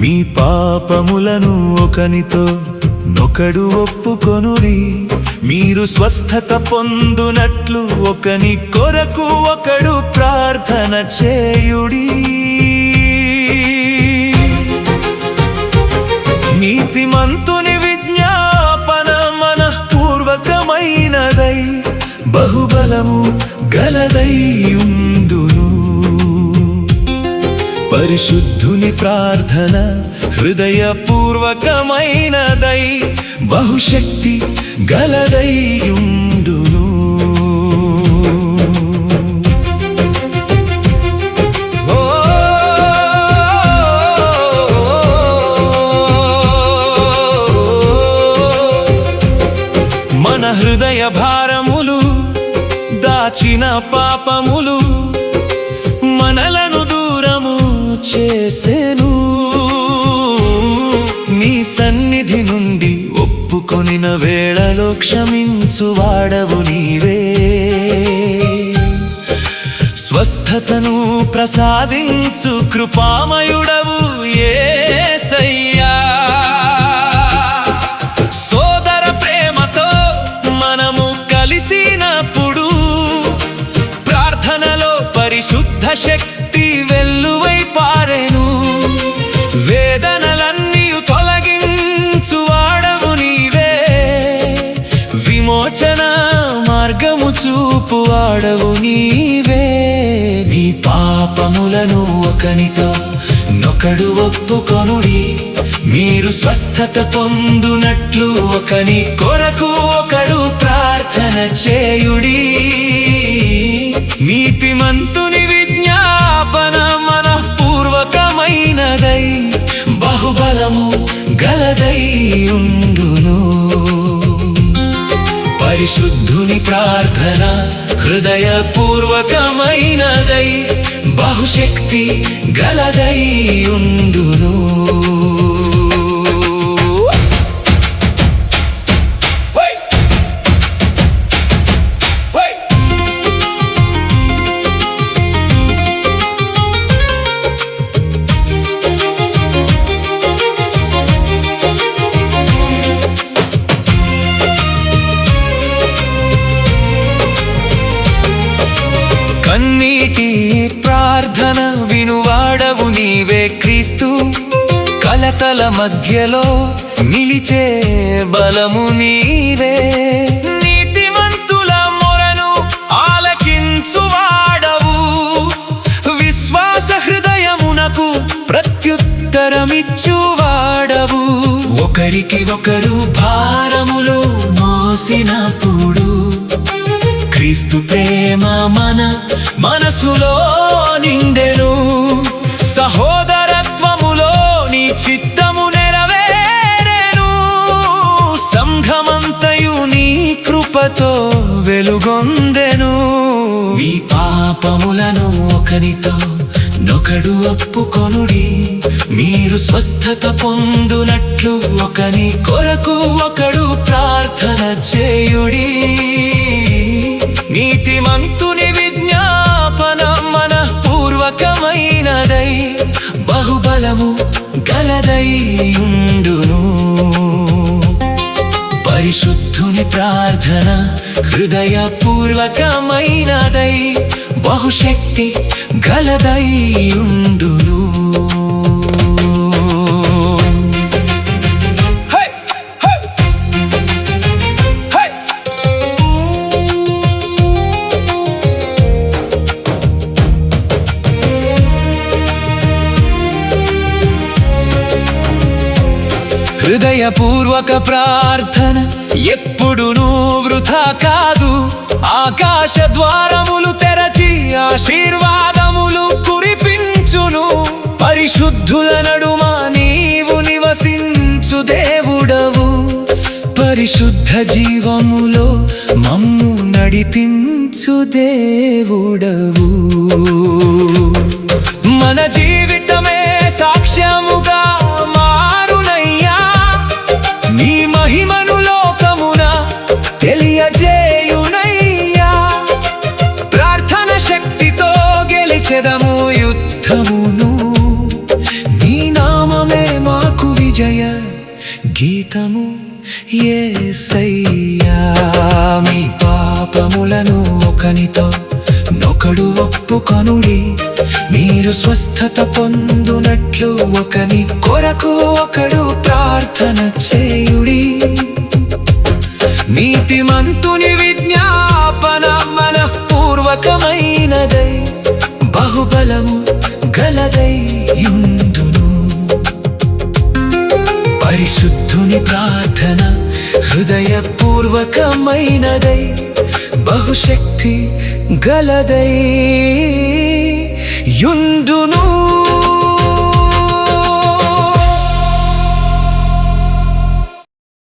మీ పాపములను ఒకనితో నొకడు ఒప్పుకొనుడి, మీరు స్వస్థత పొందునట్లు ఒకని కొరకు ఒకడు ప్రార్థన చేయుడి. నీతిమంతుని విజ్ఞాపన మనఃపూర్వకమైనదై బహుబలము గలదైయుందును. పరిశుద్ధుని ప్రార్థన హృదయపూర్వకమైనదై బహుశక్తి గలదైయుండును. మన హృదయ భారములు దాచిన పాపములు మనలను దూరము చేసెను. నీ సన్నిధి నుండి ఒప్పుకొనిన వేళలో క్షమించువాడవు నీవే. స్వస్థతను ప్రసాదించు కృపామయుడవు యేసయ్యా. సోదర ప్రేమతో మనము కలిసినప్పుడు ప్రార్థనలో పరిశుద్ధ శక్తి వెల్లువై పారెను. వేదనలన్నీ తొలగించువాడవు నీవే, విమోచన మార్గము చూపువాడవు నీవే. నీ పాపములను ఒకనితో నొకడు ఒప్పుకొనుడి, మీరు స్వస్థత పొందునట్లు ఒకని కొరకు ఒకడు ప్రార్థన చేయుడి. నీతిమంతుని విజ్ఞాపన మనఃపూర్వకమైనదై బహుబలము గలదైయుండును. పరిశుద్ధుని ప్రార్థన హృదయపూర్వకమైనదై బహుశక్తి గలదైయుండును. కన్నీటి ప్రార్థన వినువాడవు నీవే క్రీస్తు. కలతల మధ్యలో నిలిచే బలము నీవే. నీతిమంతుల మొరను ఆలకించువాడవు, విశ్వాస హృదయమునకు ప్రత్యుత్తరమిచ్చువాడవు. ఒకరికి ఒకరు భారములు మోసినప్పుడు క్రీస్తు ప్రేమ మన మనసులో నిండెను. సహోదరత్వములో నీ చిత్తము నెరవేరెను. సంఘమంతయు నీ కృపతో వెలుగొందెను. మీ పాపములను ఒకనితో నొకడు ఒప్పుకొనుడి, మీరు స్వస్థత పొందునట్లు ఒకని కొరకు ఒకడు ప్రార్థన చేయుడి. నీతిమంతుని విజ్ఞాపన మనఃపూర్వకమైనదై బహుబలము గలదైయుండును. పరిశుద్ధుని ప్రార్థన హృదయపూర్వకమైనదై బహుశక్తి గలదైయుండును. హృదయపూర్వక ప్రార్థన ఎప్పుడునూ వృథా కాదు. ఆకాశ ద్వారములు తెరచి ఆశీర్వాదములు కురిపించును. పరిశుద్ధ పరిశుద్ధుల నడుమ నీవు నివసించు దేవుడవు, పరిశుద్ధ జీవములో మమ్ము నడిపించు దేవుడవు. మన జీవితమే సాక్ష్యముగా మారునయ్యా, నీ మహిమను లోకమున తెలియజేయునయ్యా. ప్రార్థన శక్తితో గెలిచెదము యుద్ధమును, నీ నామమే మాకు విజయ గీతము. యేసయ్యా మీ పాపములను ఒకనితో నొకడు ఒప్పుకొనుడి, మీరు స్వస్థత పొందునట్లు ఒకని కొరకు ఒకడు ప్రార్థన చేయుడి. నీతిమంతుని విజ్ఞాపన మనఃపూర్వకమైనదై బహుబలము గలదై యుందును. పరిశుద్ధుని ప్రార్థన హృదయపూర్వకమైనదై బహుశక్తి గలదై యుందును.